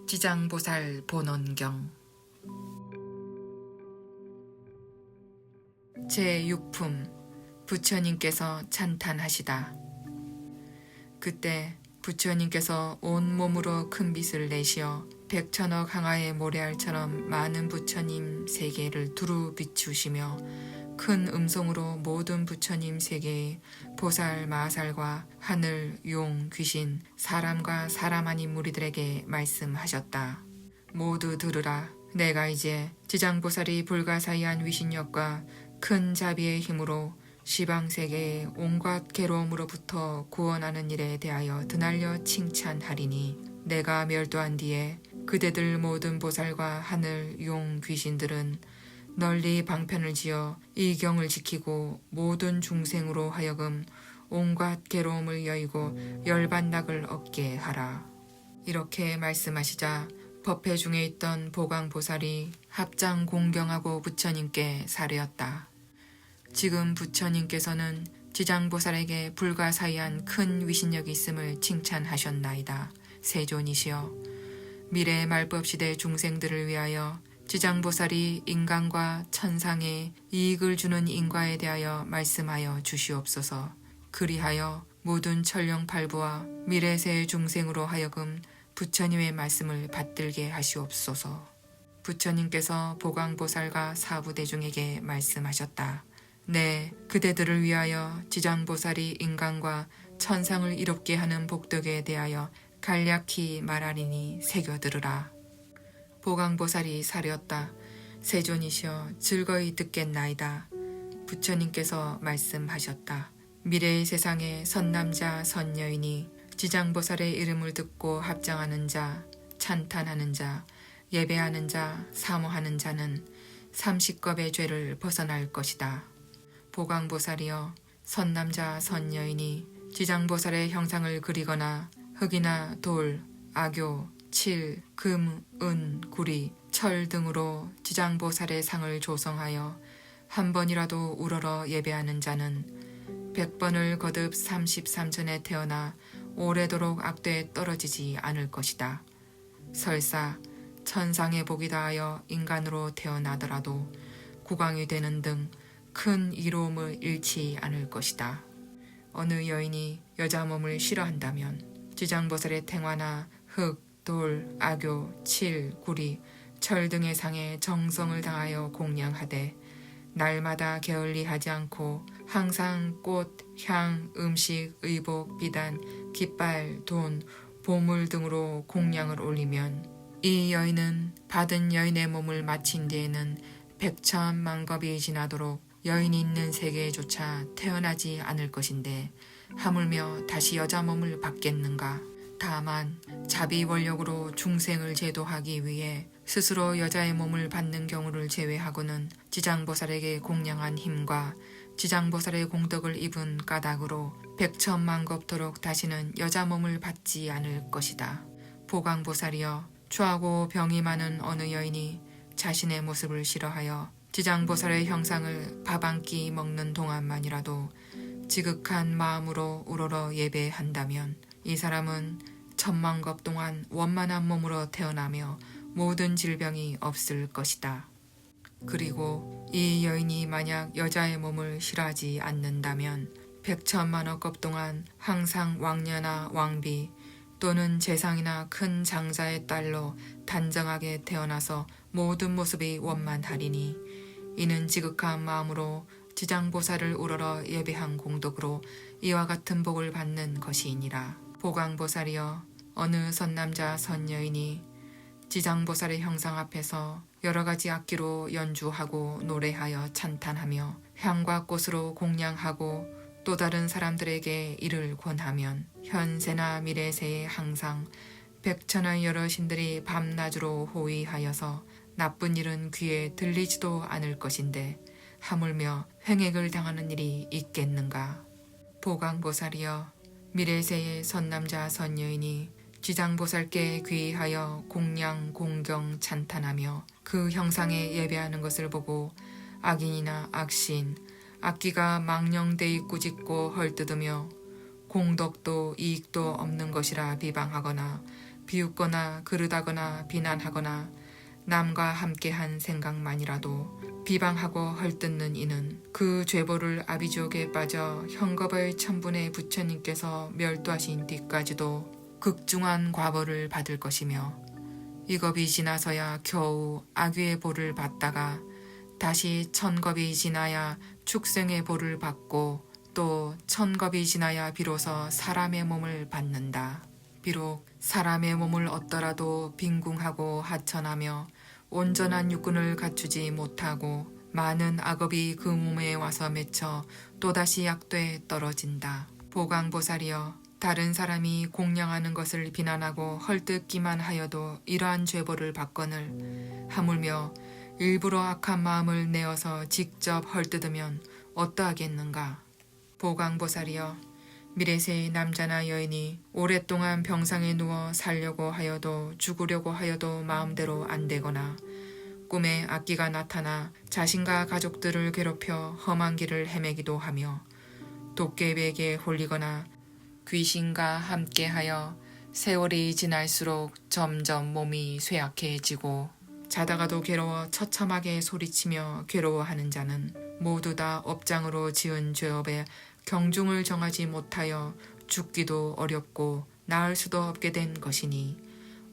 지장보살 본원경 제6품 부처님께서 찬탄하시다. 그때 부처님께서 온몸으로 큰 빛을 내시어 백천억 항아의 모래알처럼 많은 부처님 세계를 두루 비추시며 큰 음성으로 모든 부처님 세계의 보살, 마살과 하늘, 용, 귀신, 사람과 사람 아닌 무리들에게 말씀하셨다. 모두 들으라. 내가 이제 지장보살이 불가사의한 위신력과 큰 자비의 힘으로 시방세계의 온갖 괴로움으로부터 구원하는 일에 대하여 드날려 칭찬하리니 내가 멸도한 뒤에 그대들 모든 보살과 하늘, 용, 귀신들은 널리 방편을 지어 이 경을 지키고 모든 중생으로 하여금 온갖 괴로움을 여의고 열반낙을 얻게 하라. 이렇게 말씀하시자 법회 중에 있던 보강보살이 합장 공경하고 부처님께 사례었다. 지금 부처님께서는 지장보살에게 불가사의한 큰 위신력이 있음을 칭찬하셨나이다. 세존이시여, 미래 말법시대 중생들을 위하여 지장보살이 인간과 천상에 이익을 주는 인과에 대하여 말씀하여 주시옵소서. 그리하여 모든 천령팔부와 미래세 중생으로 하여금 부처님의 말씀을 받들게 하시옵소서. 부처님께서 보강보살과 사부대중에게 말씀하셨다. 네, 그대들을 위하여 지장보살이 인간과 천상을 이롭게 하는 복덕에 대하여 간략히 말하리니 새겨들으라. 보강보살이 사례었다. 세존이시여, 즐거이 듣겠나이다. 부처님께서 말씀하셨다. 미래의 세상에 선남자 선여인이 지장보살의 이름을 듣고 합장하는 자, 찬탄하는 자, 예배하는 자, 사모하는 자는 30겁의 죄를 벗어날 것이다. 보강보살이여, 선남자 선여인이 지장보살의 형상을 그리거나 흙이나 돌, 악교, 칠, 금, 은, 구리, 철 등으로 지장보살의 상을 조성하여 한 번이라도 우러러 예배하는 자는 100번을 거듭 33천에 태어나 오래도록 악도에 떨어지지 않을 것이다. 설사 천상의 복이 다하여 인간으로 태어나더라도 국왕이 되는 등 큰 이로움을 잃지 않을 것이다. 어느 여인이 여자 몸을 싫어한다면 지장보살의 탱화나 흙, 돌, 악교, 칠, 구리, 철 등의 상에 정성을 다하여 공양하되 날마다 게을리하지 않고 항상 꽃, 향, 음식, 의복, 비단, 깃발, 돈, 보물 등으로 공양을 올리면 이 여인은 받은 여인의 몸을 마친 뒤에는 백천만겁이 지나도록 여인이 있는 세계에조차 태어나지 않을 것인데 하물며 다시 여자 몸을 받겠는가? 다만 자비원력으로 중생을 제도하기 위해 스스로 여자의 몸을 받는 경우를 제외하고는 지장보살에게 공양한 힘과 지장보살의 공덕을 입은 까닭으로 백천만겁도록 다시는 여자 몸을 받지 않을 것이다. 보강보살이여, 추하고 병이 많은 어느 여인이 자신의 모습을 싫어하여 지장보살의 형상을 밥 한 끼 먹는 동안만이라도 지극한 마음으로 우러러 예배한다면 이 사람은 천만겁 동안 원만한 몸으로 태어나며 모든 질병이 없을 것이다. 그리고 이 여인이 만약 여자의 몸을 싫어하지 않는다면 백천만억겁 동안 항상 왕녀나 왕비 또는 재상이나 큰 장자의 딸로 단정하게 태어나서 모든 모습이 원만하리니 이는 지극한 마음으로 지장보살을 우러러 예배한 공덕으로 이와 같은 복을 받는 것이니라. 보강보살이여, 어느 선남자 선여인이 지장보살의 형상 앞에서 여러 가지 악기로 연주하고 노래하여 찬탄하며 향과 꽃으로 공양하고 또 다른 사람들에게 이를 권하면 현세나 미래세에 항상 백천의 여러 신들이 밤낮으로 호위하여서 나쁜 일은 귀에 들리지도 않을 것인데 하물며 횡액을 당하는 일이 있겠는가? 보강보살이여, 미래세의 선남자 선여인이 지장보살께 귀의하여 공양 공경 찬탄하며 그 형상에 예배하는 것을 보고 악인이나 악신, 악기가 망령되이 꾸짖고 헐뜯으며 공덕도 이익도 없는 것이라 비방하거나 비웃거나 그르다거나 비난하거나 남과 함께한 생각만이라도 비방하고 헐뜯는 이는 그 죄보를 아비지옥에 빠져 형겁의 천분의 부처님께서 멸도하신 뒤까지도 극중한 과보를 받을 것이며 이 겁이 지나서야 겨우 악귀의 보를 받다가 다시 천겁이 지나야 축생의 보를 받고 또 천겁이 지나야 비로소 사람의 몸을 받는다. 비록 사람의 몸을 얻더라도 빈궁하고 하천하며 온전한 육군을 갖추지 못하고 많은 악업이 그 몸에 와서 맺혀 또다시 악되에 떨어진다. 보강보살이여, 다른 사람이 공양하는 것을 비난하고 헐뜯기만 하여도 이러한 죄보를 받거늘 하물며 일부러 악한 마음을 내어서 직접 헐뜯으면 어떠하겠는가. 보강보살이여, 미래세의 남자나 여인이 오랫동안 병상에 누워 살려고 하여도 죽으려고 하여도 마음대로 안 되거나 꿈에 악귀가 나타나 자신과 가족들을 괴롭혀 험한 길을 헤매기도 하며 도깨비에게 홀리거나 귀신과 함께하여 세월이 지날수록 점점 몸이 쇠약해지고 자다가도 괴로워 처참하게 소리치며 괴로워하는 자는 모두 다 업장으로 지은 죄업에 경중을 정하지 못하여 죽기도 어렵고 나을 수도 없게 된 것이니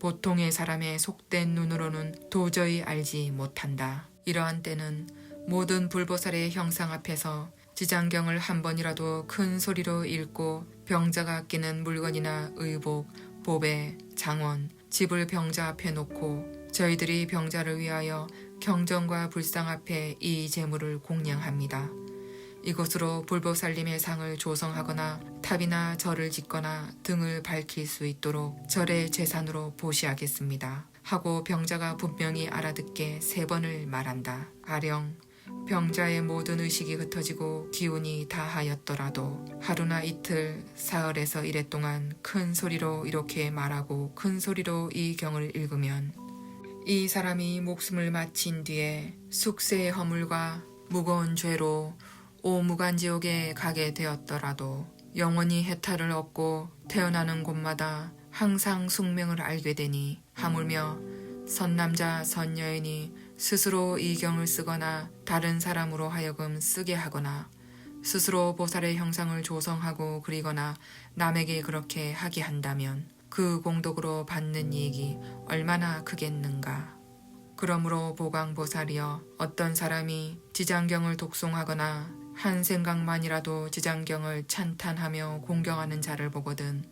보통의 사람의 속된 눈으로는 도저히 알지 못한다. 이러한 때는 모든 불보살의 형상 앞에서 지장경을 한 번이라도 큰 소리로 읽고 병자가 끼는 물건이나 의복, 보배, 장원, 집을 병자 앞에 놓고 저희들이 병자를 위하여 경전과 불상 앞에 이 제물을 공양합니다. 이것으로 불보살님의 상을 조성하거나 탑이나 절을 짓거나 등을 밝힐 수 있도록 절의 재산으로 보시하겠습니다. 하고 병자가 분명히 알아듣게 3번을 말한다. 아령 병자의 모든 의식이 흩어지고 기운이 다하였더라도 하루나 이틀, 사흘에서 이래 동안 큰 소리로 이렇게 말하고 큰 소리로 이 경을 읽으면 이 사람이 목숨을 마친 뒤에 숙세의 허물과 무거운 죄로 오무간지옥에 가게 되었더라도 영원히 해탈을 얻고 태어나는 곳마다 항상 숙명을 알게 되니 하물며 선남자 선여인이 스스로 이 경을 쓰거나 다른 사람으로 하여금 쓰게 하거나 스스로 보살의 형상을 조성하고 그리거나 남에게 그렇게 하게 한다면 그 공덕으로 받는 이익이 얼마나 크겠는가. 그러므로 보강보살이여, 어떤 사람이 지장경을 독송하거나 한 생각만이라도 지장경을 찬탄하며 공경하는 자를 보거든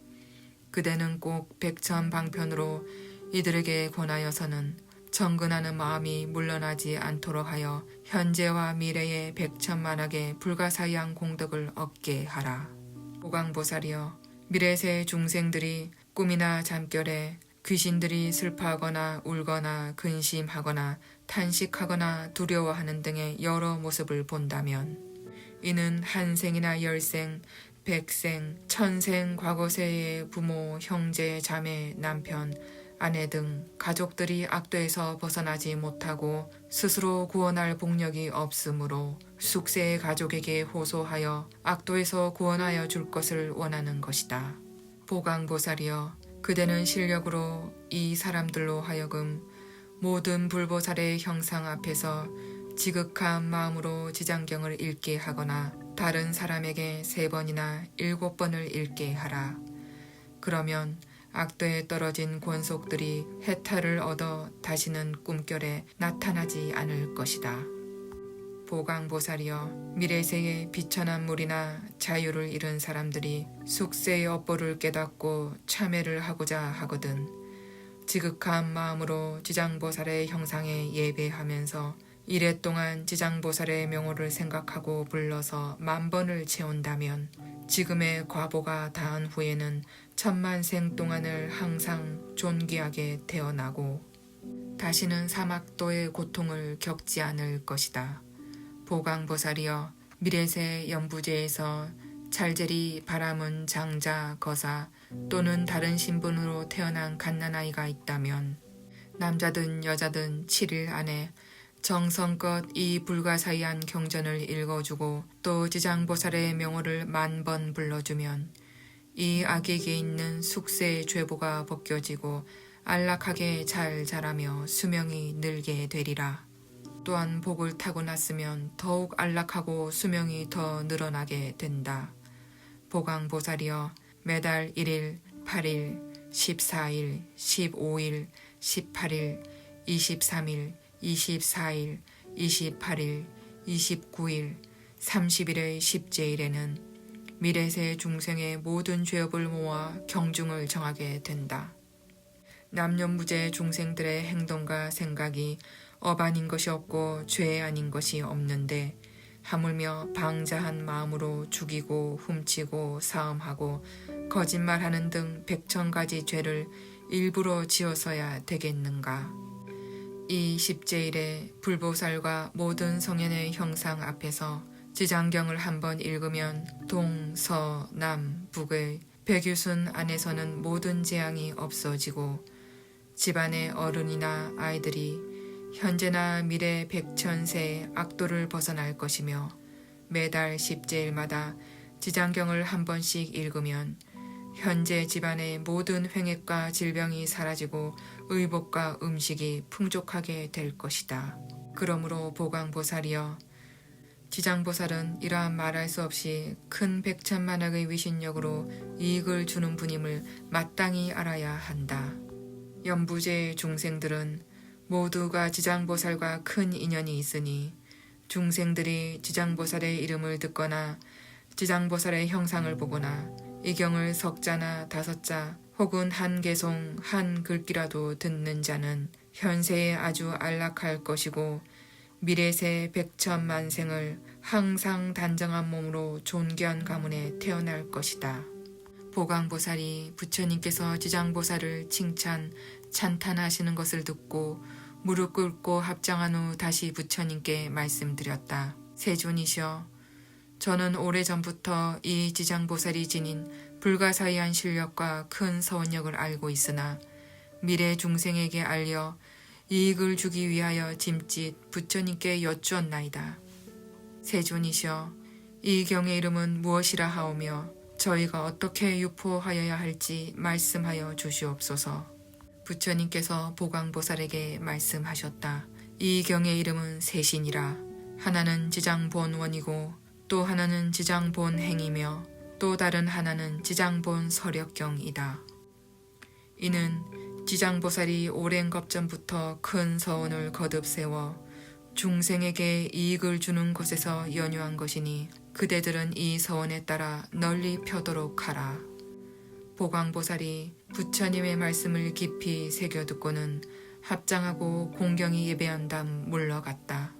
그대는 꼭 백천방편으로 이들에게 권하여서는 정근하는 마음이 물러나지 않도록 하여 현재와 미래의 백천만악의 불가사의한 공덕을 얻게 하라. 보강보살이여, 미래세 중생들이 꿈이나 잠결에 귀신들이 슬퍼하거나 울거나 근심하거나 탄식하거나 두려워하는 등의 여러 모습을 본다면 이는 한 생이나 10생, 100생, 1000생 과거세의 부모, 형제, 자매, 남편, 아내 등 가족들이 악도에서 벗어나지 못하고 스스로 구원할 복력이 없으므로 숙세의 가족에게 호소하여 악도에서 구원하여 줄 것을 원하는 것이다. 보강보살이여, 그대는 실력으로 이 사람들로 하여금 모든 불보살의 형상 앞에서 지극한 마음으로 지장경을 읽게 하거나 다른 사람에게 3번이나 7번을 읽게 하라. 그러면 악도에 떨어진 권속들이 해탈을 얻어 다시는 꿈결에 나타나지 않을 것이다. 보강보살이여, 미래세의 비천한 물이나 자유를 잃은 사람들이 숙세의 업보를 깨닫고 참회를 하고자 하거든 지극한 마음으로 지장보살의 형상에 예배하면서 이랫동안 지장보살의 명호를 생각하고 불러서 10,000번을 채운다면 지금의 과보가 다한 후에는 10,000생 동안을 항상 존귀하게 태어나고 다시는 사막도의 고통을 겪지 않을 것이다. 보강보살이여, 미래세 연부제에서 잘제리 바라문 장자 거사 또는 다른 신분으로 태어난 갓난아이가 있다면 남자든 여자든 7일 안에 정성껏 이 불가사의한 경전을 읽어주고 또 지장보살의 명호를 10,000번 불러주면 이 아기에게 있는 숙세의 죄보가 벗겨지고 안락하게 잘 자라며 수명이 늘게 되리라. 또한 복을 타고났으면 더욱 안락하고 수명이 더 늘어나게 된다. 보강보살이여, 매달 1일, 8일, 14일, 15일, 18일, 23일, 24일, 28일, 29일, 30일의 10제일에는 미래세 중생의 모든 죄업을 모아 경중을 정하게 된다. 남녀무제 중생들의 행동과 생각이 업 아닌 것이 없고 죄 아닌 것이 없는데 하물며 방자한 마음으로 죽이고 훔치고 사음하고 거짓말하는 등 100,000가지 죄를 일부러 지어서야 되겠는가. 이 10제일에 불보살과 모든 성현의 형상 앞에서 지장경을 한번 읽으면 동, 서, 남, 북의 백유순 안에서는 모든 재앙이 없어지고 집안의 어른이나 아이들이 현재나 미래 100,000세의 악도를 벗어날 것이며 매달 10제일마다 지장경을 한 번씩 읽으면 현재 집안의 모든 횡액과 질병이 사라지고 의복과 음식이 풍족하게 될 것이다. 그러므로 보강보살이여, 지장보살은 이러한 말할 수 없이 큰 백천만억의 위신력으로 이익을 주는 분임을 마땅히 알아야 한다. 연부제 중생들은 모두가 지장보살과 큰 인연이 있으니 중생들이 지장보살의 이름을 듣거나 지장보살의 형상을 보거나 이 경을 석자나 5자 혹은 한 개송 한 글귀라도 듣는 자는 현세에 아주 안락할 것이고 미래세 100,000만생을 항상 단정한 몸으로 존귀한 가문에 태어날 것이다. 보강보살이 부처님께서 지장보살을 찬탄하시는 것을 듣고 무릎 꿇고 합장한 후 다시 부처님께 말씀드렸다. 세존이시여, 저는 오래전부터 이 지장보살이 지닌 불가사의한 실력과 큰 서원력을 알고 있으나 미래 중생에게 알려 이익을 주기 위하여 짐짓 부처님께 여쭈었나이다. 세존이시여, 이 경의 이름은 무엇이라 하오며 저희가 어떻게 유포하여야 할지 말씀하여 주시옵소서. 부처님께서 보강보살에게 말씀하셨다. 이 경의 이름은 세신이라. 하나는 지장본원이고 또 하나는 지장본행이며 또 다른 하나는 지장본서력경이다. 이는 지장보살이 오랜 겁전부터 큰 서원을 거듭 세워 중생에게 이익을 주는 것에서 연유한 것이니 그대들은 이 서원에 따라 널리 펴도록 하라. 보강보살이 부처님의 말씀을 깊이 새겨듣고는 합장하고 공경히 예배한 다음 물러갔다.